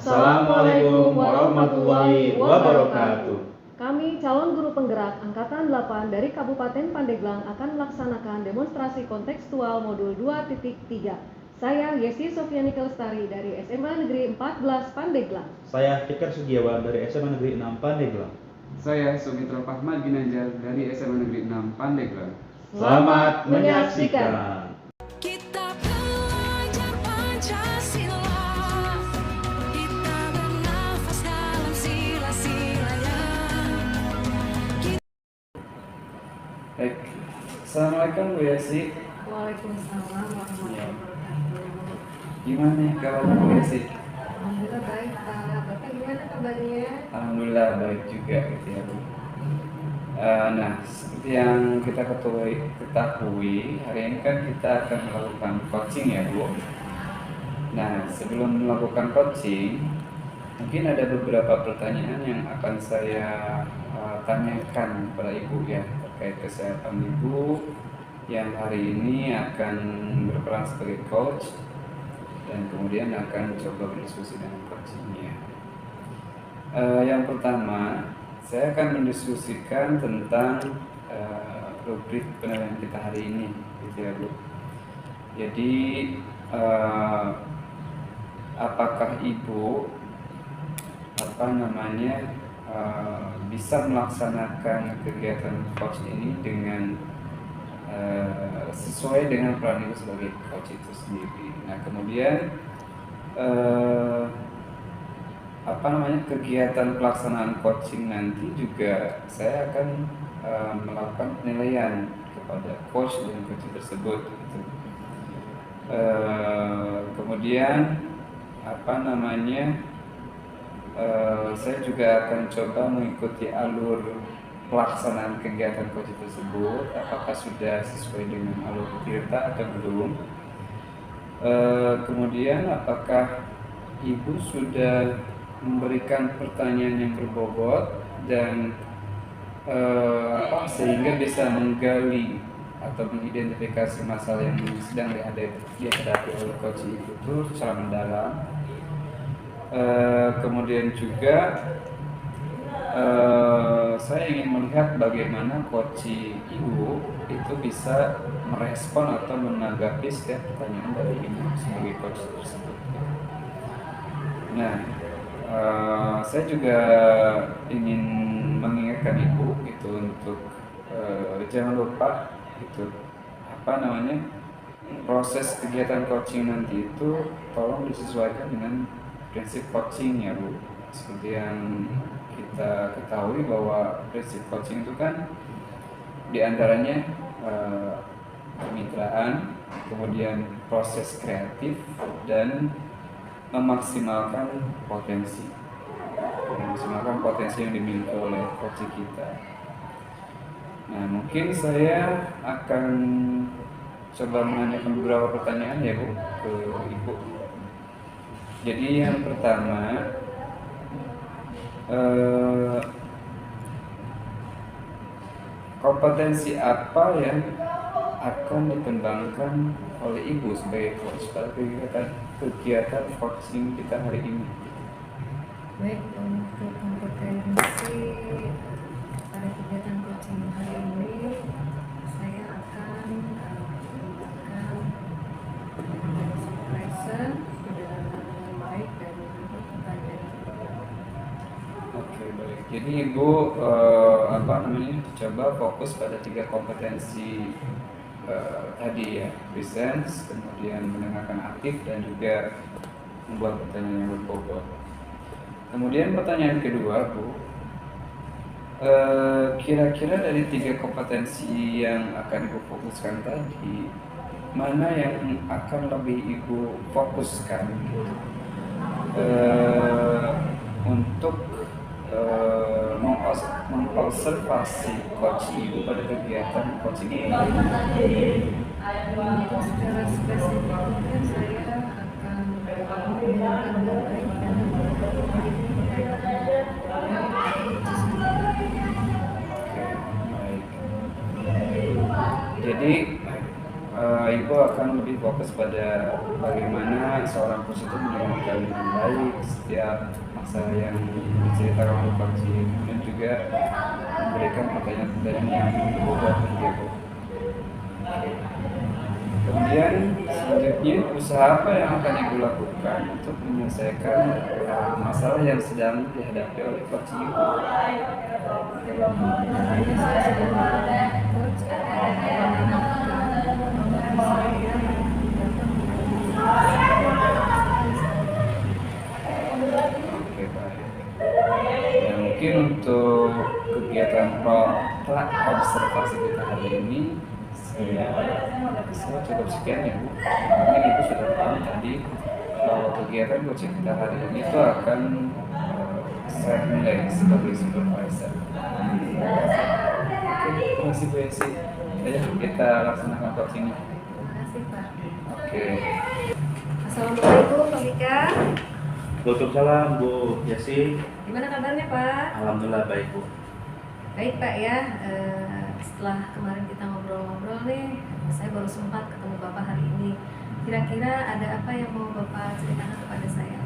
Assalamualaikum warahmatullahi wabarakatuh. Kami calon guru penggerak Angkatan 8 dari Kabupaten Pandeglang akan melaksanakan demonstrasi kontekstual modul 2.3. Saya Yesi Sofiani Kelestari dari SMA Negeri 14 Pandeglang. Saya Fikar Sugiawan dari SMA Negeri 6 Pandeglang. Saya Sumitra Fahmat Ginanjar dari SMA Negeri 6 Pandeglang. Selamat menyaksikan. Kita belajar Pancasila, kita bernafas dalam sila-silanya. Baik, Assalamualaikum Bu Yesi. Waalaikumsalam warahmatullahi wabarakatuh. Gimana kabarnya Bu Yesi? Alhamdulillah baik Pak. Bapak gimana kabarnya? Alhamdulillah baik juga gitu ya Bu. Nah, seperti yang kita ketahui, hari ini kan kita akan melakukan coaching ya Bu. Nah, sebelum melakukan coaching, mungkin ada beberapa pertanyaan yang akan saya tanyakan kepada Ibu ya, terkait kesehatan Ibu yang hari ini akan berperan sebagai coach dan kemudian akan coba berdiskusi dengan coachingnya. Yang pertama, saya akan mendiskusikan tentang rubrik penilaian kita hari ini, gitu ya Bu. Jadi apakah Ibu bisa melaksanakan kegiatan coach ini dengan sesuai dengan peran Ibu sebagai coach itu sendiri. Nah, kemudian kegiatan pelaksanaan coaching nanti juga saya akan melakukan penilaian kepada coach dan coach tersebut gitu. Kemudian saya juga akan coba mengikuti alur pelaksanaan kegiatan coach tersebut, apakah sudah sesuai dengan alur tirta atau belum. Kemudian apakah Ibu sudah memberikan pertanyaan yang berbobot dan sehingga bisa menggali atau mengidentifikasi masalah yang sedang dihadapi oleh coach itu secara mendalam. Kemudian juga saya ingin melihat bagaimana coach Ibu itu bisa merespon atau menanggapi setiap pertanyaan dari Ibu sebagai coach tersebut. Nah, saya juga ingin mengingatkan Ibu gitu untuk jangan lupa gitu proses kegiatan coaching nanti itu tolong disesuaikan dengan prinsip coaching ya Bu. Seperti yang kita ketahui bahwa prinsip coaching itu kan diantaranya kemitraan, kemudian proses kreatif dan memaksimalkan potensi yang dimiliki oleh coach kita. Nah, mungkin saya akan coba menanyakan beberapa pertanyaan ya Bu ke Ibu. Jadi yang pertama, kompetensi apa yang akan dikembangkan oleh Ibu sebagai coach pada kegiatan coaching kita hari ini? Baik, untuk kompetensi pada kegiatan coaching hari ini, saya akan menggunakan kompetensi present dengan baik dan pertanyaan. Oke, baik. Jadi Ibu coba fokus pada 3 kompetensi tadi ya, presence, kemudian mendengarkan aktif dan juga membuat pertanyaan yang berbobot. Kemudian pertanyaan kedua Bu, kira-kira dari 3 kompetensi yang akan Ibu fokuskan tadi, mana yang akan lebih Ibu fokuskan untuk mengobservasi coach Ibu pada kegiatan coaching ini? Secara spesifik mungkin saya akan menggunakan baik dan Jadi Ibu akan lebih fokus pada bagaimana seorang coach itu mendengarkan dengan baik setiap masalah yang diceritakan oleh coaching, dan juga memberikan pertanyaan-pertanyaan yang berbobot gitu. Kemudian selanjutnya, usaha apa yang akan Ibu lakukan untuk menyelesaikan masalah yang sedang dihadapi oleh coach Ibu? Oke, baik. Ya, mungkin untuk kegiatan observasi kita hari ini saya cukup sekian ya Bu. Mungkin Ibu sudah paham tadi bahwa kegiatan coaching kita hari ini itu akan saya nilai sebagai supervisor. Oke, terima kasih Bu Yesi. Ayo kita laksanakan coachingnya. Terima kasih Pak. Oke. Assalamualaikum Pak Bika. Waalaikumsalam Bu Yesi. Gimana kabarnya Pak? Alhamdulillah baik Bu. Baik Pak ya, setelah kemarin kita ngobrol-ngobrol nih, saya baru sempat ketemu Bapak hari ini. Kira-kira ada apa yang mau Bapak ceritakan kepada saya?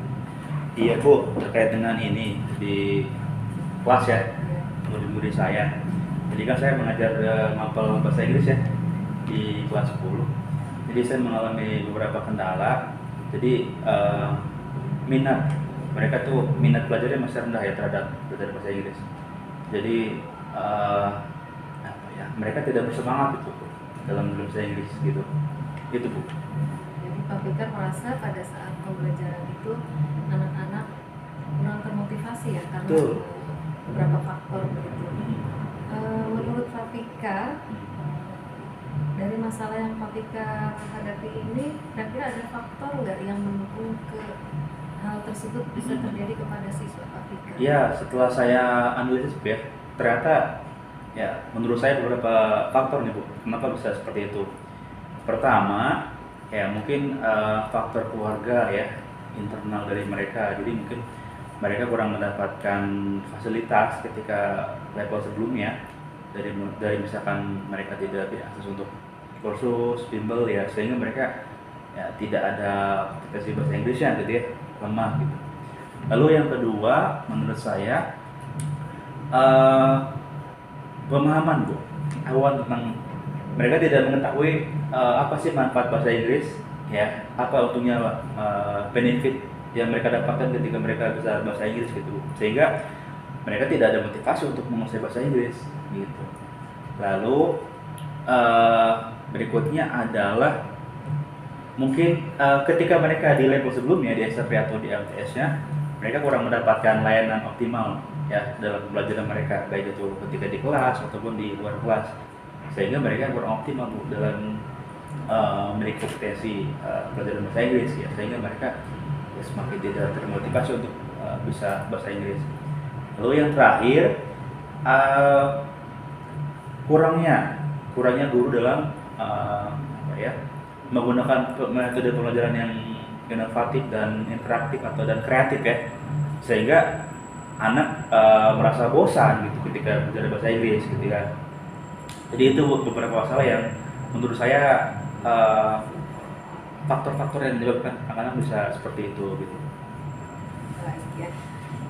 Iya Bu, terkait dengan ini di kelas ya, murid-murid saya. Jadi kan saya mengajar mapel bahasa Inggris ya di kelas 10. Jadi saya mengalami beberapa kendala. Jadi minat mereka tuh minat belajarnya masih rendah ya terhadap belajar bahasa Inggris. Jadi apa ya, mereka tidak bersemangat gitu dalam bahasa Inggris gitu. Itu Bu. Jadi Pak Bika merasa pada saat pembelajaran itu anak-anak kurang termotivasi ya karena Betul. beberapa faktor begitu. Menurut Pak Bika, dari masalah yang Pak Bika hadapi ini, kira-kira ada faktor nggak yang mendukung ke hal tersebut bisa terjadi kepada siswa Pak Bika? Ya, setelah saya analisis ya, ternyata ya menurut saya beberapa faktor nih Bu, kenapa bisa seperti itu. Pertama, ya mungkin faktor keluarga ya, internal dari mereka. Jadi mungkin mereka kurang mendapatkan fasilitas ketika level sebelumnya dari misalkan mereka tidak akses untuk kursus, bimbel ya, sehingga mereka ya tidak ada kompetensi bahasa Inggrisnya gitu ya, lemah gitu. Lalu yang kedua menurut saya pemahaman Bu, awal tentang mereka tidak mengetahui apa sih manfaat bahasa Inggris ya, apa untungnya benefit yang mereka dapatkan ketika mereka bisa bahasa Inggris gitu, sehingga mereka tidak ada motivasi untuk menguasai bahasa Inggris gitu. Lalu berikutnya adalah mungkin ketika mereka di level sebelumnya di SMP atau di MTS-nya, mereka kurang mendapatkan layanan optimal ya dalam pembelajaran mereka, baik itu ketika di kelas ataupun di luar kelas, sehingga mereka kurang optimal Bu, dalam memiliki kompetensi pelajaran bahasa Inggris ya, sehingga mereka semakin tidak termotivasi untuk bisa bahasa Inggris. Lalu yang terakhir kurangnya guru dalam apa ya, menggunakan metode pembelajaran yang inovatif dan interaktif atau dan kreatif ya, sehingga anak merasa bosan gitu ketika belajar bahasa Inggris gitu kan. Jadi itu beberapa masalah yang menurut saya faktor-faktor yang menyebabkan anak-anak bisa seperti itu gitu. Baik ya.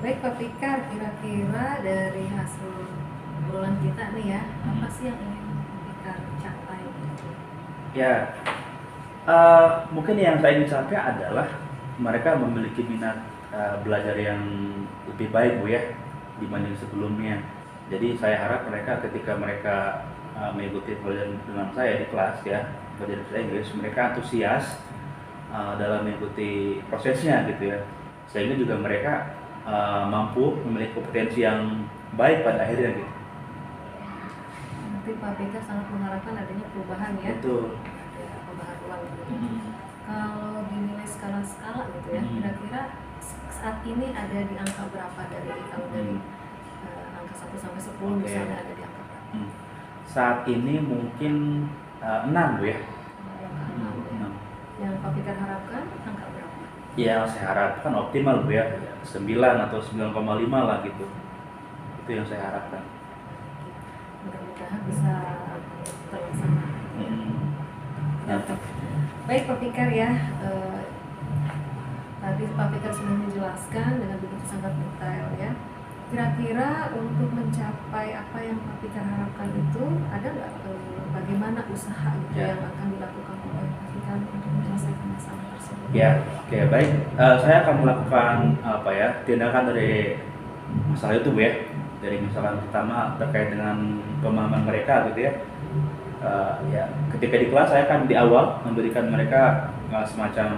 Baik Pak Bika, kira-kira dari hasil obrolan kita nih ya, apa sih yang ingin Pak Bika capai gitu? Ya, mungkin yang saya ingin capai adalah mereka memiliki minat belajar yang lebih baik Bu ya dibanding sebelumnya. Jadi saya harap mereka ketika mereka mengikuti pelajaran dengan saya di kelas ya, pelajaran bahasa Inggris, mereka antusias dalam mengikuti prosesnya gitu ya, sehingga juga mereka mampu memiliki kompetensi yang baik pada akhirnya gitu. Nanti Pak Bika sangat mengharapkan adanya perubahan ya. Betul. Ada pembaharuan gitu. Kalau dinilai skala-skala gitu ya, kira-kira saat ini ada di angka berapa kalau dari angka 1 sampai 10 misalnya ada di angka berapa? Saat ini mungkin 6 Bu ya. Angka 6 ya. Yang Pak Bika harapkan angka berapa? Ya saya harapkan optimal Bu ya, 9 atau 9,5 lah gitu. Itu yang saya harapkan. Mudah-mudahan bisa terlaksana. Nah, Baik Pak Fikar ya, tadi Pak Fikar sudah menjelaskan dengan begitu sangat detail ya. Kira-kira untuk mencapai apa yang Pak Fikar harapkan itu, ada nggak bagaimana usaha gitu Ya. yang akan dilakukan oleh Pak Fikar untuk menyelesaikan masalah tersebut? Ya, oke baik. Saya akan melakukan apa ya tindakan dari masalah itu Bu ya. Dari misalkan pertama terkait dengan pemahaman mereka gitu ya. Ya, ketika di kelas saya akan di awal memberikan mereka semacam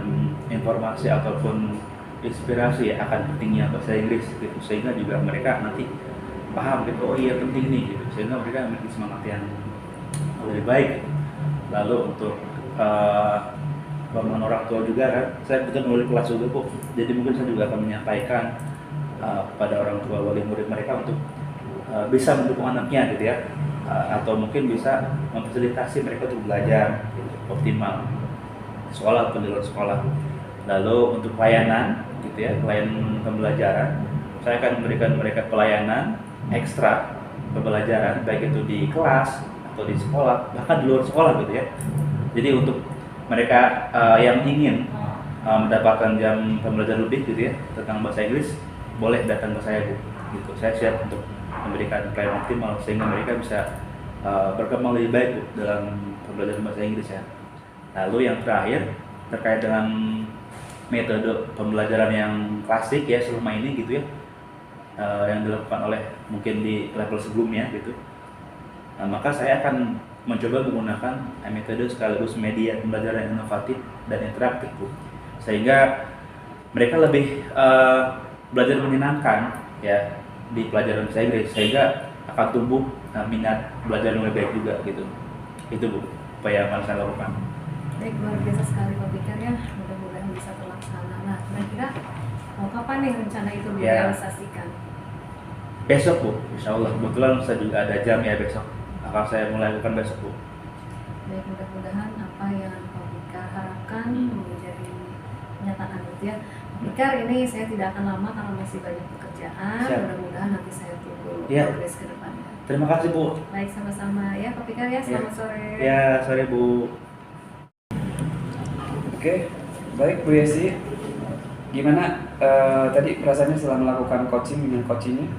informasi ataupun inspirasi ya, akan pentingnya bahasa Inggris gitu, sehingga juga mereka nanti paham gitu, oh iya penting nih gitu, sehingga mereka memiliki semangat yang lebih baik. Lalu untuk pemahaman orang tua juga kan, saya betul melalui kelas juga Bu, jadi mungkin saya juga akan menyampaikan pada orang tua wali murid mereka untuk bisa mendukung anaknya gitu ya, atau mungkin bisa memfasilitasi mereka untuk belajar gitu, optimal sekolah atau di luar sekolah. Lalu untuk pelayanan gitu ya, pelayanan pembelajaran, saya akan memberikan mereka pelayanan ekstra pembelajaran baik itu di kelas atau di sekolah, bahkan di luar sekolah gitu ya. Jadi untuk mereka yang ingin mendapatkan jam pembelajaran lebih gitu ya tentang bahasa Inggris, boleh datang ke saya Bu. Gitu. Saya siap untuk memberikan pelayanan optimal sehingga mereka bisa berkembang lebih baik Bu dalam pembelajaran bahasa Inggris ya. Lalu yang terakhir terkait dengan metode pembelajaran yang klasik ya selama ini gitu ya, yang dilakukan oleh mungkin di level sebelumnya gitu. Maka saya akan mencoba menggunakan metode sekaligus media pembelajaran yang inovatif dan interaktif Bu, sehingga mereka lebih belajar menyenangkan ya di pelajaran bahasa Inggris, sehingga akan tumbuh minat belajar yang lebih baik juga gitu. Itu Bu, apa yang akan saya lakukan. Baik, luar biasa sekali Pak Fikar ya, mudah-mudahan bisa terlaksana. Nah, kira-kira mau kapan nih rencana itu Ya. direalisasikan? Besok Bu, insya Allah. Kebetulan saya juga ada jam ya besok. Akan saya mulai lakukan besok Bu. Baik, mudah-mudahan apa yang Pak Fikar harapkan menjadi kenyataan gitu ya. Pak Fikar, ini saya tidak akan lama karena masih banyak pekerjaan. Siap. Mudah-mudahan nanti saya tunggu Ya. progres ke depannya. Terima kasih Bu. Baik, sama-sama ya Pak Fikar ya. Selamat sore. Ya, sore Bu. Oke, baik Bu Yesi. Gimana tadi perasaannya setelah melakukan coaching dengan coachingnya?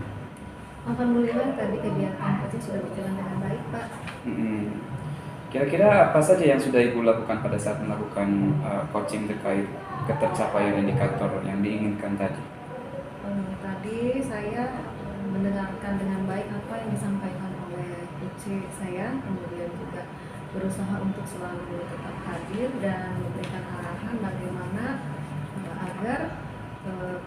Alhamdulillah tadi kegiatan coaching sudah berjalan dengan baik Pak. Kira-kira apa saja yang sudah Ibu lakukan pada saat melakukan coaching terkait ketercapaian indikator yang diinginkan tadi? Tadi saya mendengarkan dengan baik apa yang disampaikan oleh coach saya, kemudian juga berusaha untuk selalu tetap hadir dan memberikan arahan bagaimana agar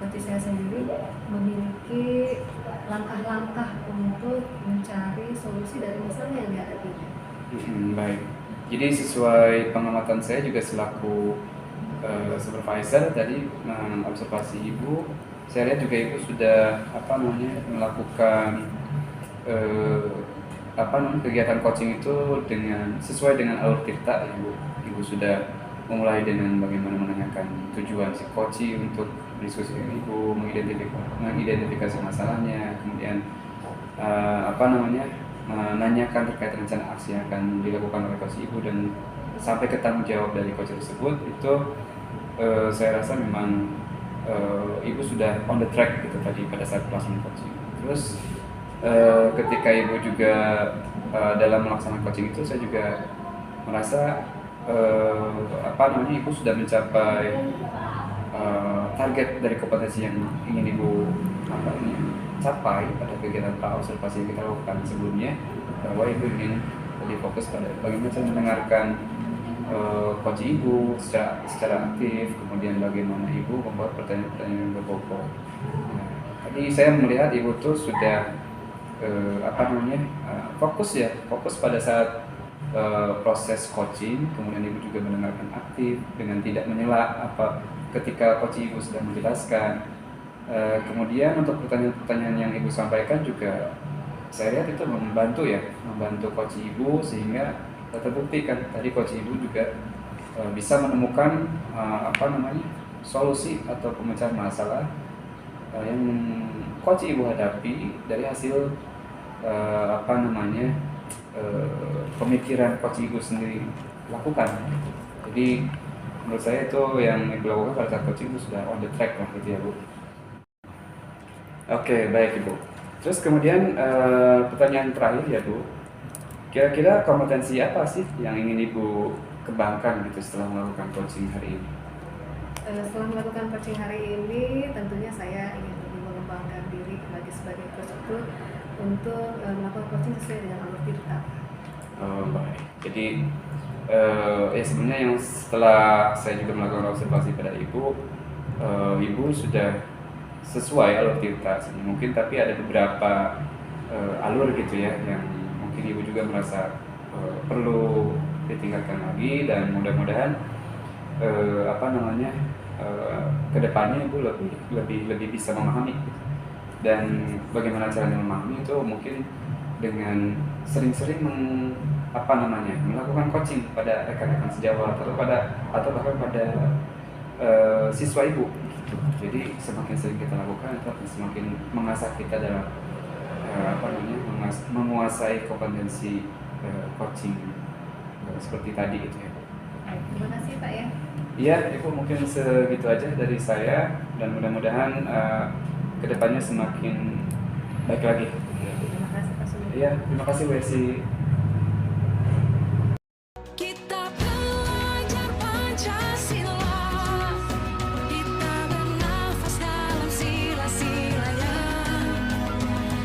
coach saya sendiri memiliki langkah-langkah untuk mencari solusi dari masalah yang dihadapinya. Baik. Jadi sesuai pengamatan saya juga selaku supervisor tadi mengobservasi Ibu, saya lihat juga Ibu sudah melakukan kegiatan coaching itu sesuai dengan alur kita. Ibu sudah memulai dengan bagaimana menanyakan tujuan si coach untuk diskusi dengan Ibu, mengidentifikasi masalahnya, kemudian menanyakan terkait rencana aksi yang akan dilakukan oleh coach Ibu dan sampai ke tanggung jawab dari coach tersebut. Itu saya rasa memang Ibu sudah on the track gitu tadi pada saat pelaksanaan coaching. Terus ketika Ibu juga dalam melaksanakan coaching itu, saya juga merasa Ibu sudah mencapai target dari kompetensi yang ingin Ibu capai pada kegiatan pra-observasi yang kita lakukan sebelumnya, bahwa Ibu ingin lebih fokus pada bagaimana saya mendengarkan coach Ibu secara aktif, kemudian bagaimana Ibu membuat pertanyaan-pertanyaan yang berbobot. Nah, tadi saya melihat Ibu tuh sudah fokus pada saat proses coaching, kemudian Ibu juga mendengarkan aktif dengan tidak menyela ketika coach Ibu sudah menjelaskan. Kemudian untuk pertanyaan-pertanyaan yang Ibu sampaikan juga saya lihat itu membantu coach Ibu, sehingga terbukti kan tadi coach Ibu juga bisa menemukan solusi atau pemecahan masalah yang coach Ibu hadapi dari hasil pemikiran coach Ibu sendiri lakukan. Jadi menurut saya itu yang Ibu lakukan pada saat coaching itu sudah on the track lah gitu ya Bu. Oke, baik Ibu. Terus kemudian pertanyaan terakhir ya Bu, kira-kira kompetensi apa sih yang ingin Ibu kembangkan gitu setelah melakukan coaching hari ini? Setelah melakukan coaching hari ini, tentunya saya ingin lebih mengembangkan diri sebagai coach itu untuk melakukan coaching sesuai dengan alur tirta. Oh, baik. Jadi ya sebenarnya yang setelah saya juga melakukan observasi pada Ibu, Ibu sudah sesuai alur tirta sih. Mungkin tapi ada beberapa alur gitu ya yang mungkin Ibu juga merasa perlu ditingkatkan lagi, dan mudah-mudahan kedepannya Ibu lebih bisa memahami. Dan bagaimana caranya memahami itu mungkin dengan sering-sering melakukan coaching pada rekan-rekan sejawat atau bahkan pada siswa Ibu gitu. Jadi semakin sering kita lakukan itu akan semakin mengasah kita dalam menguasai kompetensi coaching seperti tadi gitu ya. Baik, terima kasih Pak ya. Iya, Ibu, mungkin segitu aja dari saya, dan mudah-mudahan kedepannya semakin baik lagi. Terima kasih Pak Sumi. Iya, terima kasih Bu Esi.